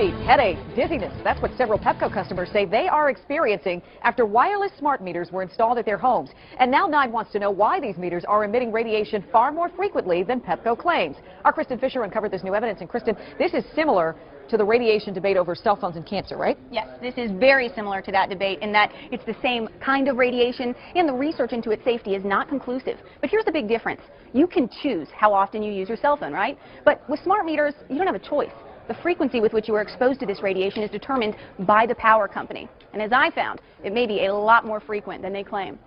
sleep, headache, dizziness. That's what several Pepco customers say they are experiencing after wireless smart meters were installed at their homes. And now 9 wants to know why these meters are emitting radiation far more frequently than Pepco claims. Our Kristen Fisher uncovered this new evidence. And Kristen, this is similar to the radiation debate over cell phones and cancer, right? Yes, this is very similar to that debate in that it's the same kind of radiation, and the research into its safety is not conclusive. But here's the big difference. You can choose how often you use your cell phone, right? But with smart meters, you don't have a choice. The frequency with which you are exposed to this radiation is determined by the power company. And as I found, it may be a lot more frequent than they claim.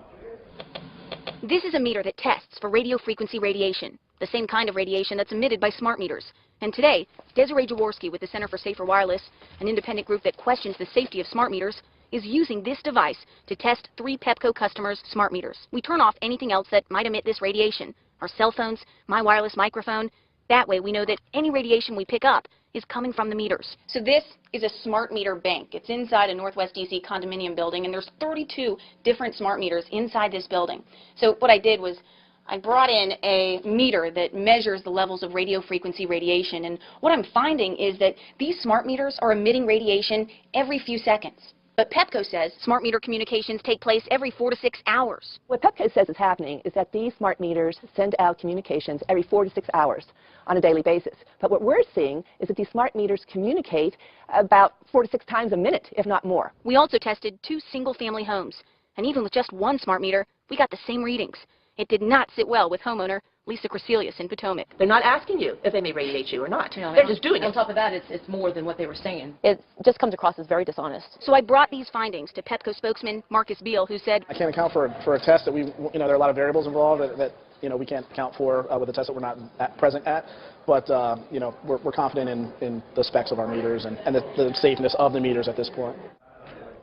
This is a meter that tests for radio frequency radiation, the same kind of radiation that's emitted by smart meters. And today, Desiree Jaworski with the Center for Safer Wireless, an independent group that questions the safety of smart meters, is using this device to test 3 Pepco customers' smart meters. We turn off anything else that might emit this radiation, our cell phones, my wireless microphone. That way we know that any radiation we pick up is coming from the meters. So this is a smart meter bank. It's inside a Northwest DC condominium building, and there's 32 different smart meters inside this building. So what I did was I brought in a meter that measures the levels of radio frequency radiation, and what I'm finding is that these smart meters are emitting radiation every few seconds. But Pepco says smart meter communications take place every 4 to 6 hours. What Pepco says is happening is that these smart meters send out communications every 4 to 6 hours on a daily basis. But what we're seeing is that these smart meters communicate about 4 to 6 times a minute, if not more. We also tested 2 single-family homes, and even with just 1 smart meter, we got the same readings. It did not sit well with homeowner Lisa Crecelius in Potomac. They're not asking you if they may radiate you or not. No, they're just doing it. On top of that, it's more than what they were saying. It just comes across as very dishonest. So I brought these findings to Pepco spokesman Marcus Beal, who said, I can't account for a test that there are a lot of variables involved that we can't account for with a test that we're not present at. But, we're confident in the specs of our meters and the safeness of the meters at this point.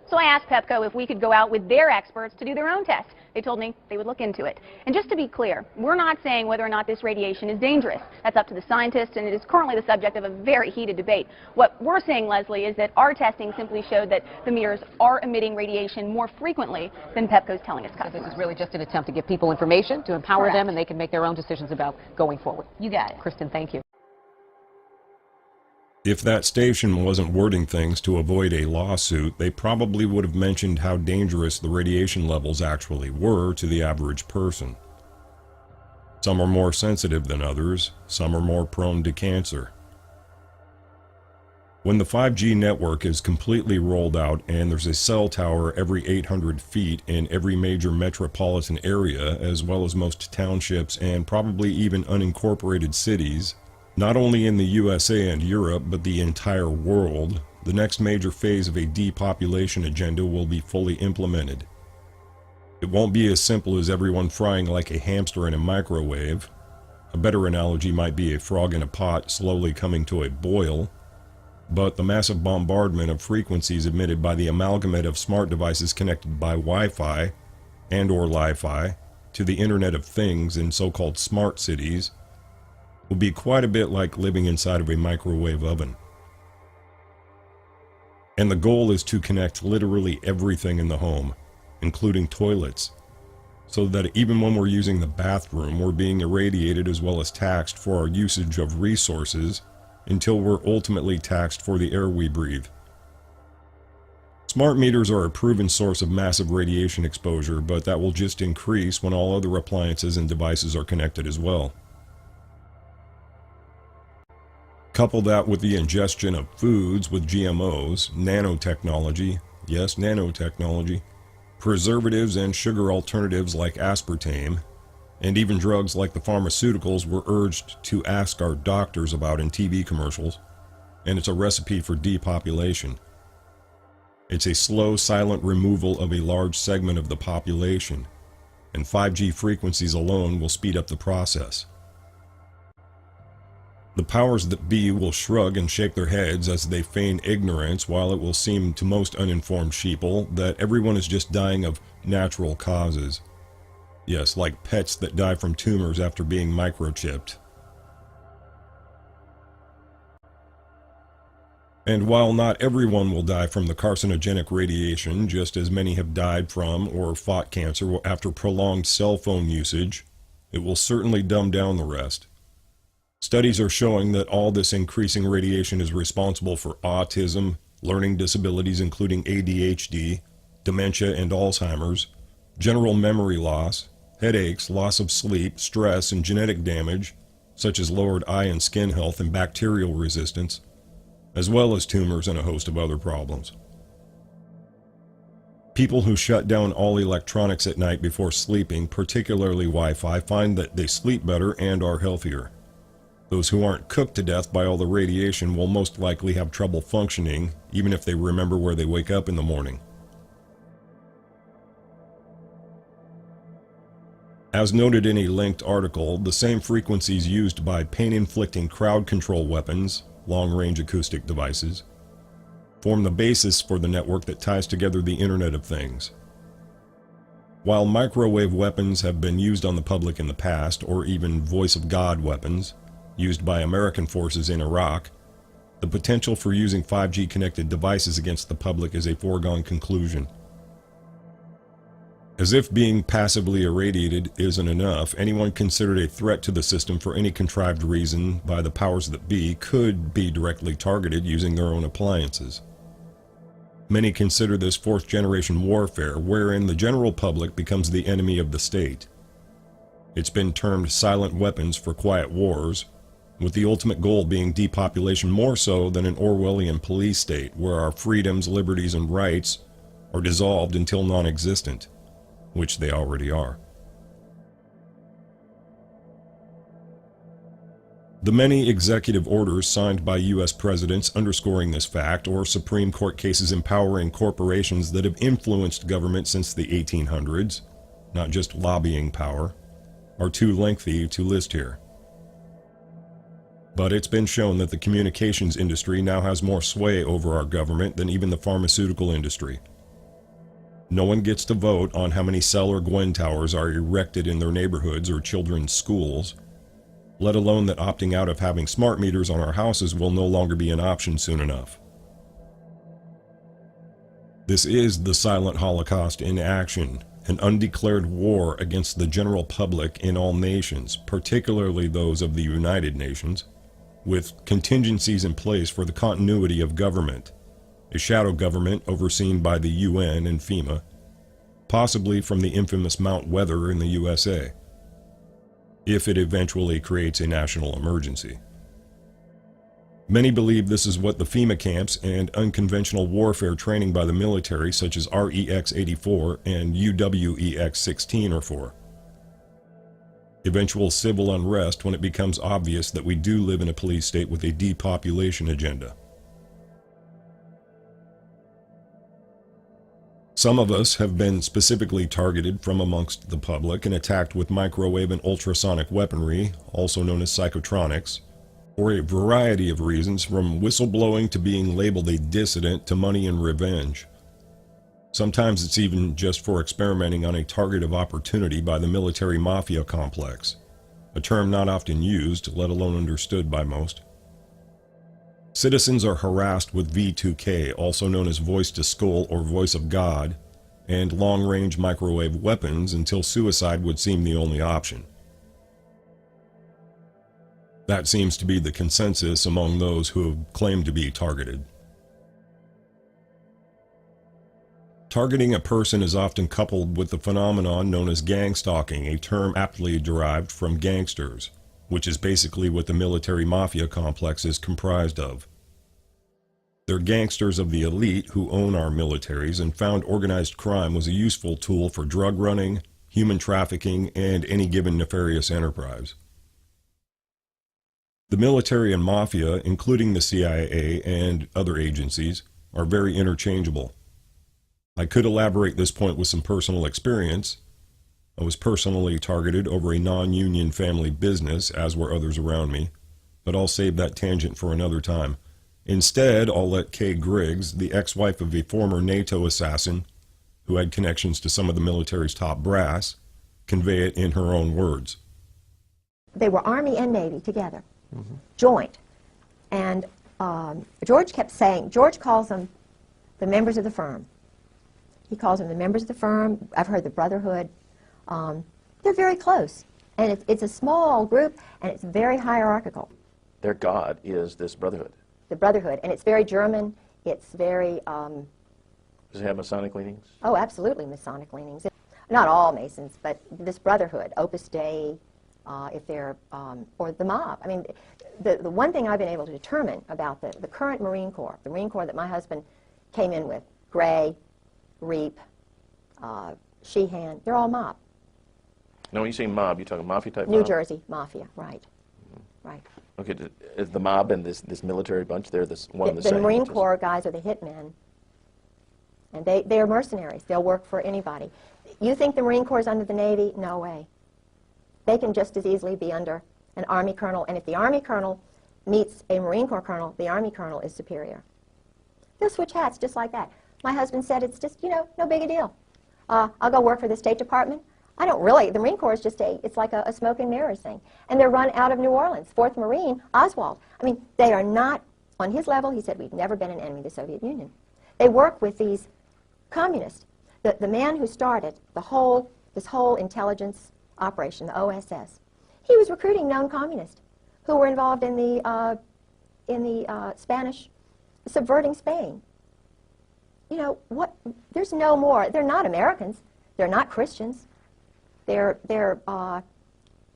So I asked Pepco if we could go out with their experts to do their own test. They told me they would look into it. And just to be clear, we're not saying whether or not this radiation is dangerous. That's up to the scientists, and it is currently the subject of a very heated debate. What we're saying, Leslie, is that our testing simply showed that the meters are emitting radiation more frequently than Pepco's telling its customers. So this is really just an attempt to give people information, to empower Correct. them, and they can make their own decisions about going forward. You got it. Kristen, thank you. If that station wasn't wording things to avoid a lawsuit, they probably would have mentioned how dangerous the radiation levels actually were to the average person. Some are more sensitive than others, some are more prone to cancer. When the 5G network is completely rolled out and there's a cell tower every 800 feet in every major metropolitan area, as well as most townships and probably even unincorporated cities, not only in the USA and Europe, but the entire world, the next major phase of a depopulation agenda will be fully implemented. It won't be as simple as everyone frying like a hamster in a microwave. A better analogy might be a frog in a pot slowly coming to a boil. But the massive bombardment of frequencies emitted by the amalgamate of smart devices connected by Wi-Fi and/or Li-Fi to the Internet of Things in so-called smart cities will be quite a bit like living inside of a microwave oven. And the goal is to connect literally everything in the home, including toilets, so that even when we're using the bathroom, we're being irradiated as well as taxed for our usage of resources until we're ultimately taxed for the air we breathe. Smart meters are a proven source of massive radiation exposure, but that will just increase when all other appliances and devices are connected as well. Couple that with the ingestion of foods with GMOs, nanotechnology, yes, nanotechnology, preservatives and sugar alternatives like aspartame, and even drugs like the pharmaceuticals we're urged to ask our doctors about in TV commercials, and it's a recipe for depopulation. It's a slow, silent removal of a large segment of the population, and 5G frequencies alone will speed up the process. The powers that be will shrug and shake their heads as they feign ignorance, while it will seem to most uninformed sheeple that everyone is just dying of natural causes. Yes, like pets that die from tumors after being microchipped. And while not everyone will die from the carcinogenic radiation, just as many have died from or fought cancer after prolonged cell phone usage, it will certainly dumb down the rest. Studies are showing that all this increasing radiation is responsible for autism, learning disabilities including ADHD, dementia and Alzheimer's, general memory loss, headaches, loss of sleep, stress, and genetic damage, such as lowered eye and skin health and bacterial resistance, as well as tumors and a host of other problems. People who shut down all electronics at night before sleeping, particularly Wi-Fi, find that they sleep better and are healthier. Those who aren't cooked to death by all the radiation will most likely have trouble functioning, even if they remember where they wake up in the morning. As noted in a linked article, the same frequencies used by pain-inflicting crowd control weapons, long-range acoustic devices, form the basis for the network that ties together the Internet of Things. While microwave weapons have been used on the public in the past, or even voice of God weapons, used by American forces in Iraq, the potential for using 5G connected devices against the public is a foregone conclusion. As if being passively irradiated isn't enough, anyone considered a threat to the system for any contrived reason by the powers that be could be directly targeted using their own appliances. Many consider this fourth-generation warfare, wherein the general public becomes the enemy of the state. It's been termed silent weapons for quiet wars, with the ultimate goal being depopulation more so than an Orwellian police state, where our freedoms, liberties, and rights are dissolved until non-existent, which they already are. The many executive orders signed by U.S. presidents underscoring this fact, or Supreme Court cases empowering corporations that have influenced government since the 1800s, not just lobbying power, are too lengthy to list here. But it's been shown that the communications industry now has more sway over our government than even the pharmaceutical industry. No one gets to vote on how many cell or Gwen towers are erected in their neighborhoods or children's schools, let alone that opting out of having smart meters on our houses will no longer be an option soon enough. This is the silent Holocaust in action, an undeclared war against the general public in all nations, particularly those of the United Nations, with contingencies in place for the continuity of government, a shadow government overseen by the UN and FEMA, possibly from the infamous Mount Weather in the USA, if it eventually creates a national emergency. Many believe this is what the FEMA camps and unconventional warfare training by the military such as REX-84 and UWEX-16 are for. Eventual civil unrest when it becomes obvious that we do live in a police state with a depopulation agenda. Some of us have been specifically targeted from amongst the public and attacked with microwave and ultrasonic weaponry, also known as psychotronics, for a variety of reasons, from whistleblowing to being labeled a dissident to money and revenge. Sometimes it's even just for experimenting on a target of opportunity by the military mafia complex, a term not often used, let alone understood by most. Citizens are harassed with V2K, also known as voice to skull or voice of God, and long-range microwave weapons until suicide would seem the only option. That seems to be the consensus among those who have claimed to be targeted. Targeting a person is often coupled with the phenomenon known as gang stalking, a term aptly derived from gangsters, which is basically what the military mafia complex is comprised of. They're gangsters of the elite who own our militaries and found organized crime was a useful tool for drug running, human trafficking, and any given nefarious enterprise. The military and mafia, including the CIA and other agencies, are very interchangeable. I could elaborate this point with some personal experience. I was personally targeted over a non-union family business, as were others around me, but I'll save that tangent for another time. Instead, I'll let Kay Griggs, the ex-wife of a former NATO assassin who had connections to some of the military's top brass, convey it in her own words. They were Army and Navy together, joint. And George kept saying, George calls them the members of the firm. He calls them the members of the firm. I've heard the brotherhood. They're very close. And it's a small group, and it's very hierarchical. Their God is this brotherhood. The Brotherhood, and it's very German. It's very, Does it have Masonic leanings? oh, absolutely Masonic leanings. Not all Masons, but this Brotherhood, Opus Dei, if they're, or the mob. I mean, the one thing I've been able to determine about the current Marine Corps, the Marine Corps that my husband came in with, Gray, Reap, Sheehan, they're all mob. Now, when you say mob, you're talking mafia type New mob? Jersey Mafia, right. Right. Okay, is the mob and this military bunch, they're one and the The same? Marine Corps guys are the hitmen, and they are mercenaries. They'll work for anybody. You think the Marine Corps is under the Navy? No way. They can just as easily be under an Army colonel, and if the Army colonel meets a Marine Corps colonel, the Army colonel is superior. They'll switch hats just like that. My husband said it's just, no big a deal. I'll go work for the State Department. I don't really. The Marine Corps is just it's like a smoke and mirrors thing. And they're run out of New Orleans. 4th Marine, Oswald. I mean, they are not, on his level, he said, we've never been an enemy of the Soviet Union. They work with these communists. The man who started this whole intelligence operation, the OSS, he was recruiting known communists who were involved in the Spanish, subverting Spain. There's no more. They're not Americans. They're not Christians. They're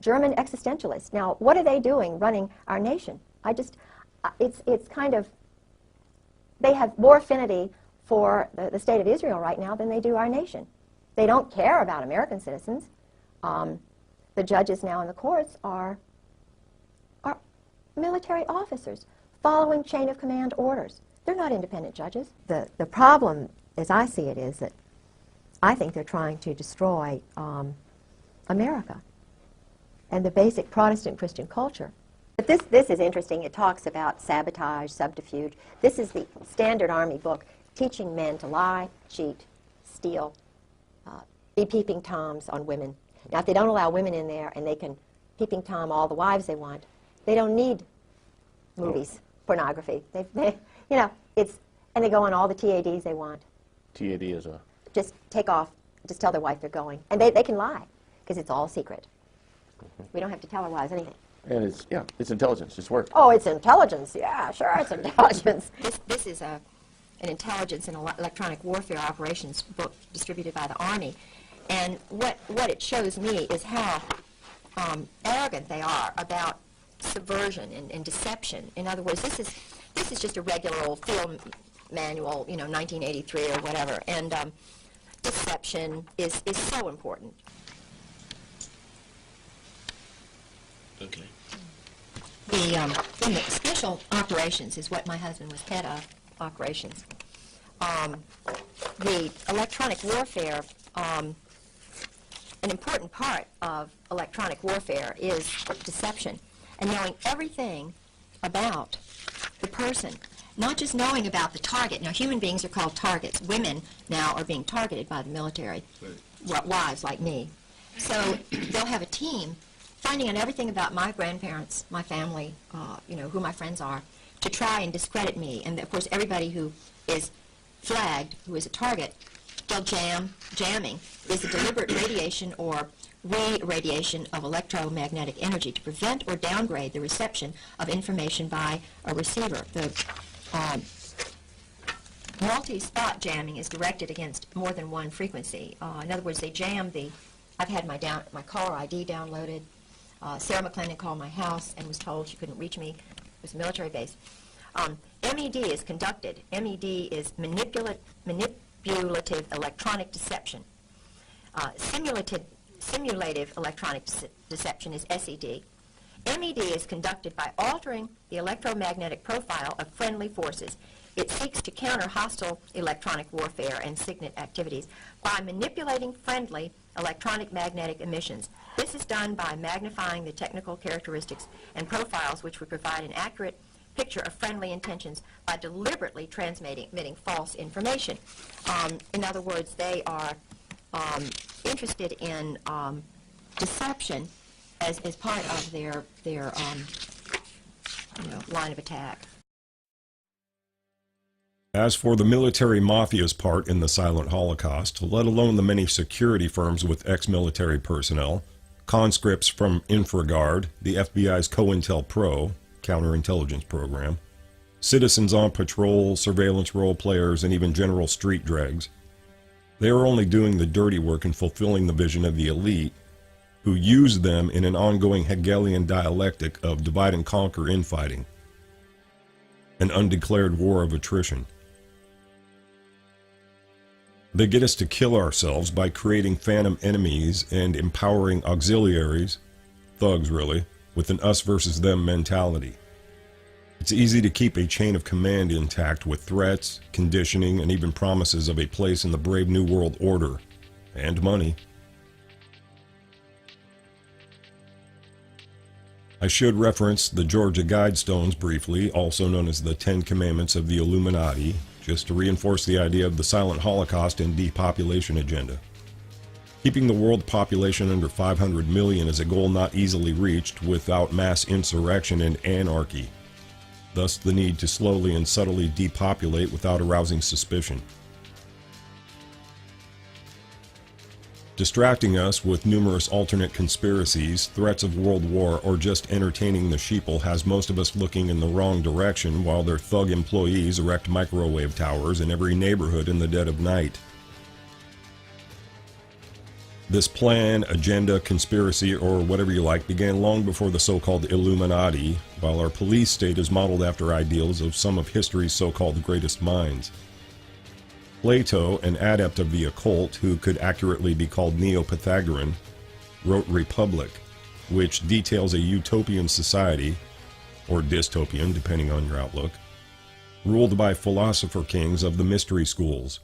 German existentialists. Now, what are they doing running our nation? It's kind of, they have more affinity for the state of Israel right now than they do our nation. They don't care about American citizens. The judges now in the courts are military officers following chain of command orders. They're not independent judges. The problem, as I see it, is that I think they're trying to destroy America and the basic Protestant Christian culture. But this is interesting. It talks about sabotage, subterfuge. This is the standard Army book teaching men to lie, cheat, steal, be peeping toms on women. Now, if they don't allow women in there and they can peeping tom all the wives they want, they don't need movies, pornography. And they go on all the TADs they want. TAD is a... Just take off. Just tell their wife they're going. And they can lie, because it's all secret. We don't have to tell our wives anything. And it's intelligence. It's work. Oh, it's intelligence. Yeah, sure, it's intelligence. This is an intelligence and electronic warfare operations book distributed by the Army. And what it shows me is how arrogant they are about subversion and deception. In other words, this is just a regular old field manual, 1983 or whatever. And deception is so important. Okay. In the special operations is what my husband was head of, operations. The electronic warfare, an important part of electronic warfare is deception and knowing everything about the person, not just knowing about the target. Now, human beings are called targets. Women now are being targeted by the military, wives like me. So they'll have a team finding out everything about my grandparents, my family, who my friends are, to try and discredit me. And, of course, everybody who is flagged, who is a target, they'll jamming is a deliberate radiation or re-radiation of electromagnetic energy to prevent or downgrade the reception of information by a receiver. The multi-spot jamming is directed against more than one frequency. In other words, they jam I've had my caller ID downloaded. Sarah McClendon called my house and was told she couldn't reach me. It was a military base. MED is conducted. MED is manipulative electronic deception. Simulative electronic deception is SED. MED is conducted by altering the electromagnetic profile of friendly forces. It seeks to counter hostile electronic warfare and SIGINT activities by manipulating friendly electronic magnetic emissions. This is done by magnifying the technical characteristics and profiles which would provide an accurate picture of friendly intentions by deliberately transmitting false information. In other words, they are interested in deception as part of their line of attack. As for the military mafia's part in the silent Holocaust, let alone the many security firms with ex-military personnel, conscripts from InfraGard, the FBI's COINTELPRO, counterintelligence program, citizens on patrol, surveillance role players, and even general street dregs. They are only doing the dirty work and fulfilling the vision of the elite, who use them in an ongoing Hegelian dialectic of divide and conquer infighting, an undeclared war of attrition. They get us to kill ourselves by creating phantom enemies and empowering auxiliaries, thugs really, with an us versus them mentality. It's easy to keep a chain of command intact with threats, conditioning, and even promises of a place in the brave new world order, and money. I should reference the Georgia Guidestones briefly, also known as the Ten Commandments of the Illuminati, just to reinforce the idea of the silent Holocaust and depopulation agenda. Keeping the world population under 500 million is a goal not easily reached without mass insurrection and anarchy, thus the need to slowly and subtly depopulate without arousing suspicion. Distracting us with numerous alternate conspiracies, threats of world war, or just entertaining the sheeple has most of us looking in the wrong direction while their thug employees erect microwave towers in every neighborhood in the dead of night. This plan, agenda, conspiracy, or whatever you like, began long before the so-called Illuminati, while our police state is modeled after ideals of some of history's so-called greatest minds. Plato, an adept of the occult who could accurately be called Neo-Pythagorean, wrote Republic, which details a utopian society, or dystopian depending on your outlook, ruled by philosopher kings of the mystery schools.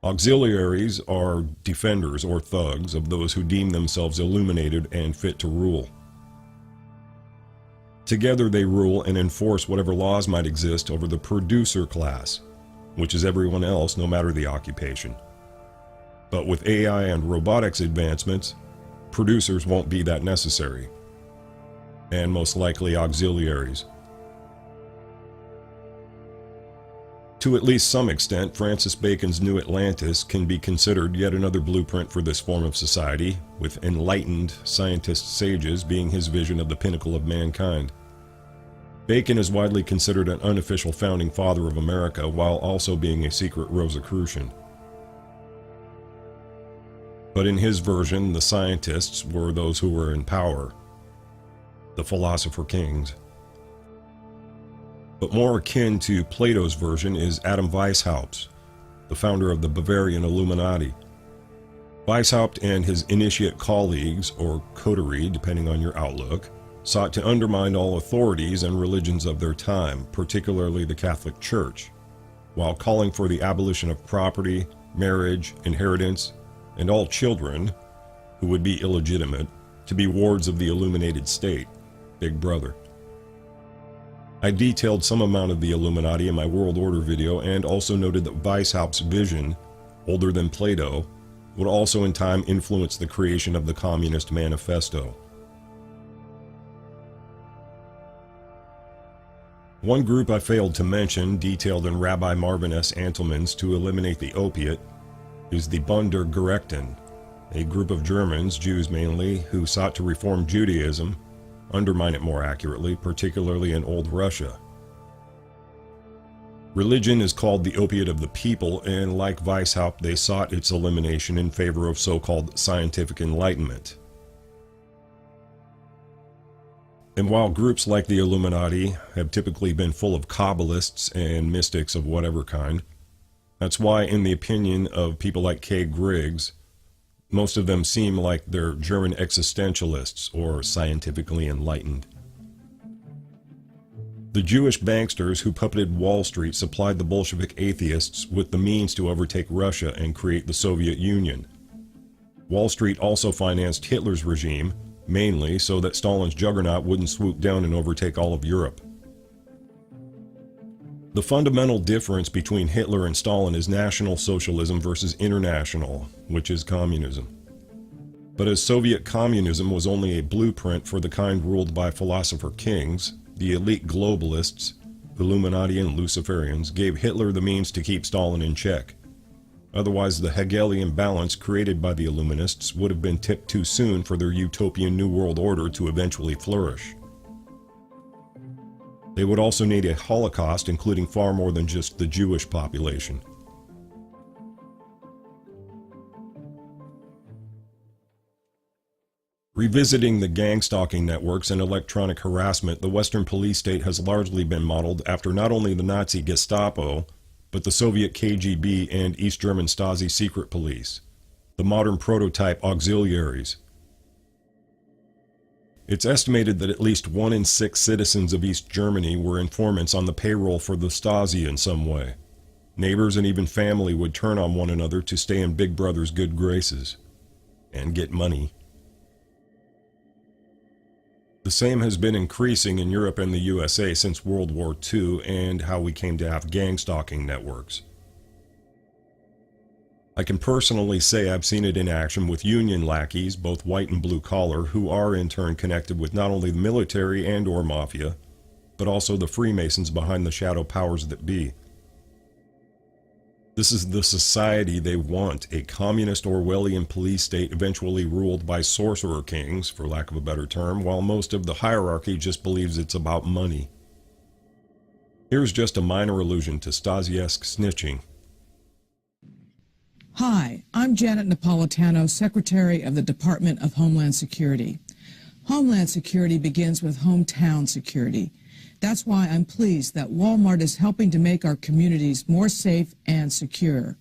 Auxiliaries are defenders or thugs of those who deem themselves illuminated and fit to rule. Together they rule and enforce whatever laws might exist over the producer class, which is everyone else no matter the occupation. But with AI and robotics advancements, producers won't be that necessary, and most likely auxiliaries. To at least some extent, Francis Bacon's New Atlantis can be considered yet another blueprint for this form of society, with enlightened scientist sages being his vision of the pinnacle of mankind. Bacon is widely considered an unofficial founding father of America while also being a secret Rosicrucian. But in his version, the scientists were those who were in power, the philosopher kings. But more akin to Plato's version is Adam Weishaupt, the founder of the Bavarian Illuminati. Weishaupt and his initiate colleagues, or coterie depending on your outlook, sought to undermine all authorities and religions of their time, particularly the Catholic Church, while calling for the abolition of property, marriage, inheritance, and all children, who would be illegitimate, to be wards of the illuminated state, Big Brother. I detailed some amount of the Illuminati in my World Order video and also noted that Weishaupt's vision, older than Plato, would also in time influence the creation of the Communist Manifesto. One group I failed to mention, detailed in Rabbi Marvin S. Antelman's To Eliminate the Opiate, is the Bunder Gerechten, a group of Germans, Jews mainly, who sought to reform Judaism, undermine it more accurately, particularly in Old Russia. Religion is called the opiate of the people, and like Weishaupt, they sought its elimination in favor of so-called scientific enlightenment. And while groups like the Illuminati have typically been full of Kabbalists and mystics of whatever kind, that's why, in the opinion of people like Kay Griggs, most of them seem like they're German existentialists or scientifically enlightened. The Jewish banksters who puppeted Wall Street supplied the Bolshevik atheists with the means to overtake Russia and create the Soviet Union. Wall Street also financed Hitler's regime, mainly so that Stalin's juggernaut wouldn't swoop down and overtake all of Europe. The fundamental difference between Hitler and Stalin is National Socialism versus International, which is communism. But as Soviet communism was only a blueprint for the kind ruled by philosopher kings, the elite globalists, Illuminati and Luciferians, gave Hitler the means to keep Stalin in check. Otherwise, the Hegelian balance created by the Illuminists would have been tipped too soon for their utopian New World Order to eventually flourish. They would also need a Holocaust, including far more than just the Jewish population. Revisiting the gang-stalking networks and electronic harassment, the Western police state has largely been modeled after not only the Nazi Gestapo, but the Soviet KGB and East German Stasi secret police, the modern prototype auxiliaries. It's estimated that at least 1 in 6 citizens of East Germany were informants on the payroll for the Stasi in some way. Neighbors and even family would turn on one another to stay in Big Brother's good graces and get money. The same has been increasing in Europe and the USA since World War II and how we came to have gang-stalking networks. I can personally say I've seen it in action with union lackeys, both white and blue collar, who are in turn connected with not only the military and/or mafia, but also the Freemasons behind the shadow powers that be. This is the society they want, a communist Orwellian police state eventually ruled by sorcerer kings, for lack of a better term, while most of the hierarchy just believes it's about money. Here's just a minor allusion to Stasi-esque snitching. Hi, I'm Janet Napolitano, Secretary of the Department of Homeland Security. Homeland Security begins with hometown security. That's why I'm pleased that Walmart is helping to make our communities more safe and secure.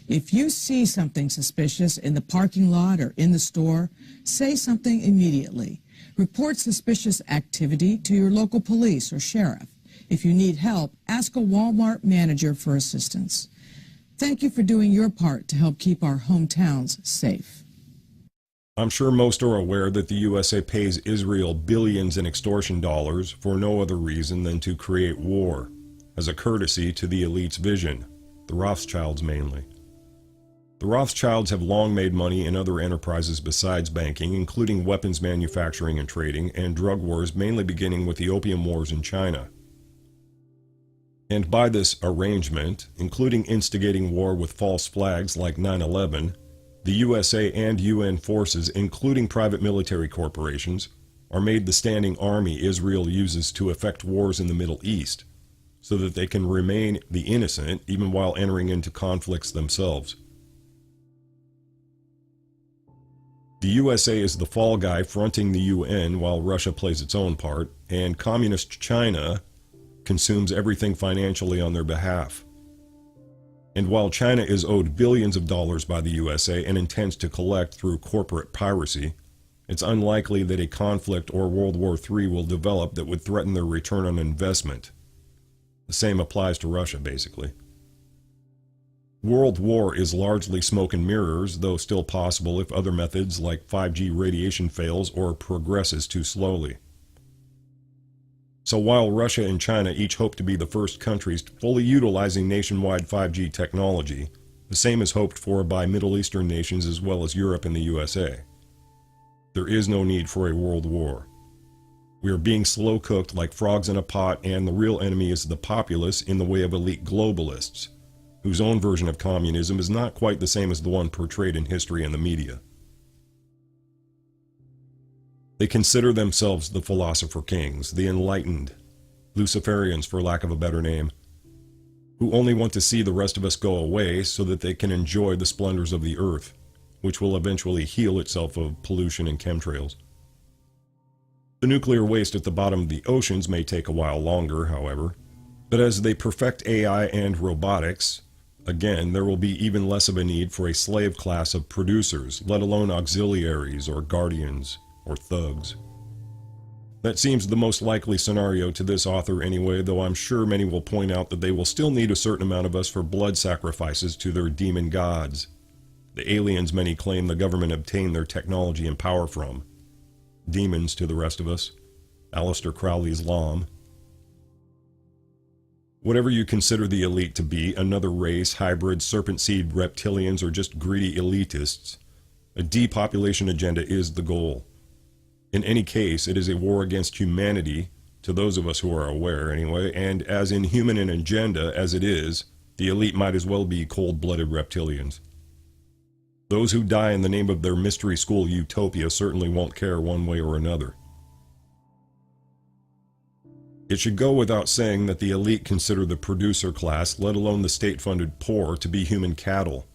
If you see something suspicious in the parking lot or in the store, say something immediately. Report suspicious activity to your local police or sheriff. If you need help, ask a Walmart manager for assistance. Thank you for doing your part to help keep our hometowns safe. I'm sure most are aware that the USA pays Israel billions in extortion dollars for no other reason than to create war, as a courtesy to the elite's vision, the Rothschilds mainly. The Rothschilds have long made money in other enterprises besides banking, including weapons manufacturing and trading, and drug wars, mainly beginning with the opium wars in China. And by this arrangement, including instigating war with false flags like 9/11, the USA and UN forces, including private military corporations, are made the standing army Israel uses to effect wars in the Middle East, so that they can remain the innocent even while entering into conflicts themselves. The USA is the fall guy fronting the UN while Russia plays its own part, and Communist China consumes everything financially on their behalf. And while China is owed billions of dollars by the USA and intends to collect through corporate piracy, it's unlikely that a conflict or World War III will develop that would threaten their return on investment. The same applies to Russia, basically. World war is largely smoke and mirrors, though still possible if other methods like 5G radiation fails or progresses too slowly. So while Russia and China each hope to be the first countries fully utilizing nationwide 5G technology, the same is hoped for by Middle Eastern nations as well as Europe and the USA. There is no need for a world war. We are being slow-cooked like frogs in a pot, and the real enemy is the populace in the way of elite globalists, whose own version of communism is not quite the same as the one portrayed in history and the media. They consider themselves the philosopher kings, the enlightened, Luciferians for lack of a better name, who only want to see the rest of us go away so that they can enjoy the splendors of the earth, which will eventually heal itself of pollution and chemtrails. The nuclear waste at the bottom of the oceans may take a while longer, however, but as they perfect AI and robotics, again, there will be even less of a need for a slave class of producers, let alone auxiliaries or guardians or thugs. That seems the most likely scenario to this author anyway, though I'm sure many will point out that they will still need a certain amount of us for blood sacrifices to their demon gods, the aliens many claim the government obtained their technology and power from. Demons to the rest of us. Aleister Crowley's Lom. Whatever you consider the elite to be, another race, hybrid, serpent seed reptilians, or just greedy elitists, a depopulation agenda is the goal. In any case, it is a war against humanity, to those of us who are aware anyway, and as inhuman an agenda as it is, The elite might as well be cold-blooded reptilians. Those who die in the name of their mystery school utopia certainly won't care one way or another. It should go without saying that the elite consider the producer class, let alone the state-funded poor, to be human cattle.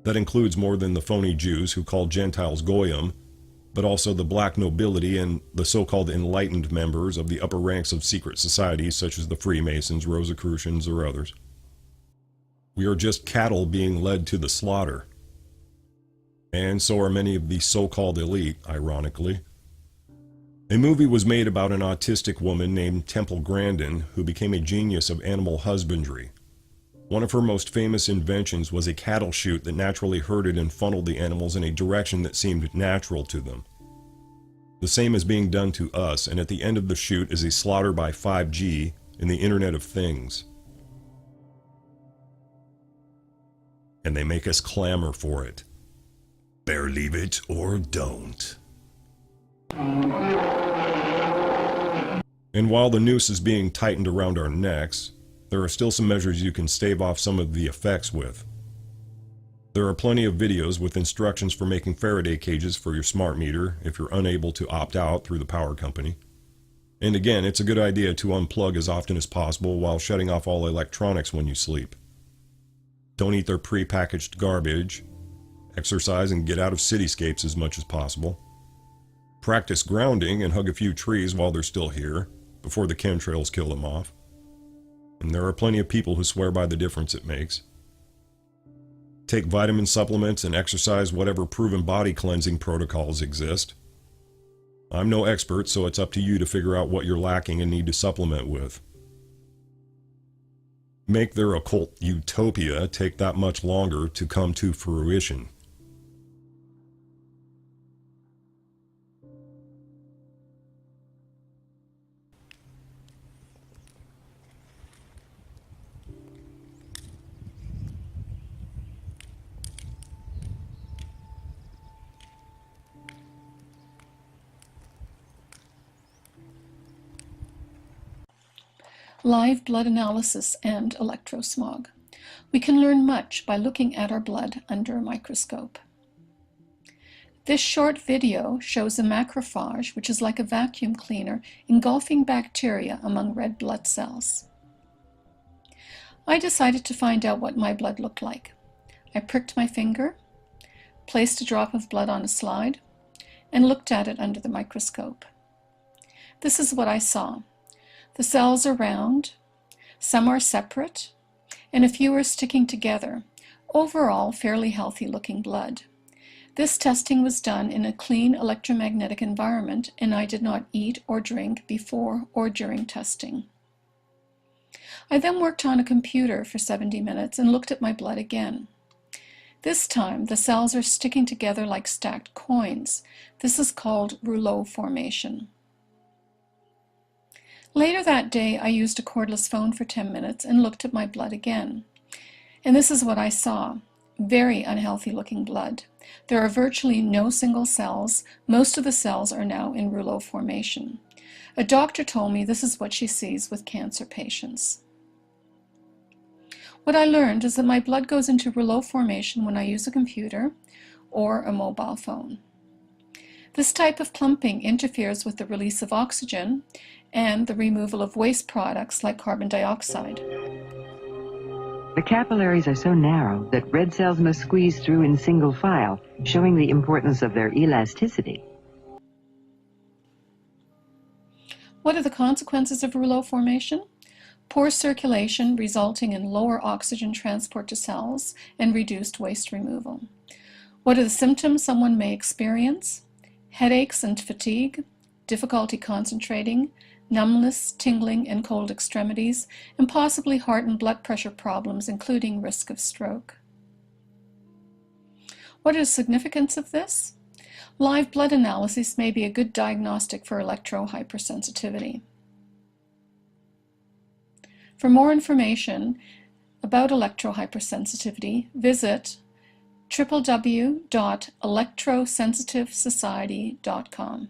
That includes more than the phony Jews who call Gentiles Goyim, but also the black nobility and the so-called enlightened members of the upper ranks of secret societies such as the Freemasons, Rosicrucians, or others. We are just cattle being led to the slaughter. And so are many of the so-called elite, ironically. A movie was made about an autistic woman named Temple Grandin who became a genius of animal husbandry. One of her most famous inventions was a cattle chute that naturally herded and funneled the animals in a direction that seemed natural to them. The same is being done to us, and at the end of the chute is a slaughter by 5G and the Internet of Things. And they make us clamor for it. Believe it or don't. And while the noose is being tightened around our necks, there are still some measures you can stave off some of the effects with. There are plenty of videos with instructions for making Faraday cages for your smart meter if you're unable to opt out through the power company. And again, it's a good idea to unplug as often as possible while shutting off all electronics when you sleep. Don't eat their pre-packaged garbage. Exercise and get out of cityscapes as much as possible. Practice grounding and hug a few trees while they're still here, before the chemtrails kill them off. And there are plenty of people who swear by the difference it makes. Take vitamin supplements and exercise whatever proven body cleansing protocols exist. I'm no expert, so it's up to you to figure out what you're lacking and need to supplement with. Make their occult utopia take that much longer to come to fruition. Live blood analysis and electrosmog. We can learn much by looking at our blood under a microscope. This short video shows a macrophage, which is like a vacuum cleaner, engulfing bacteria among red blood cells. I decided to find out what my blood looked like. I pricked my finger, placed a drop of blood on a slide, and looked at it under the microscope. This is what I saw. The cells are round, some are separate, and a few are sticking together. Overall, fairly healthy looking blood. This testing was done in a clean electromagnetic environment, and I did not eat or drink before or during testing. I then worked on a computer for 70 minutes and looked at my blood again. This time, the cells are sticking together like stacked coins. This is called rouleau formation. Later that day, I used a cordless phone for 10 minutes and looked at my blood again. And this is what I saw. Very unhealthy looking blood. There are virtually no single cells. Most of the cells are now in rouleau formation. A doctor told me this is what she sees with cancer patients. What I learned is that my blood goes into rouleau formation when I use a computer or a mobile phone. This type of clumping interferes with the release of oxygen and the removal of waste products like carbon dioxide. The capillaries are so narrow that red cells must squeeze through in single file, showing the importance of their elasticity. What are the consequences of rouleau formation? Poor circulation resulting in lower oxygen transport to cells and reduced waste removal. What are the symptoms someone may experience? Headaches and fatigue, difficulty concentrating, numbness, tingling, and cold extremities, and possibly heart and blood pressure problems, including risk of stroke. What is the significance of this? Live blood analysis may be a good diagnostic for electrohypersensitivity. For more information about electrohypersensitivity, visit www.electrosensitivesociety.com.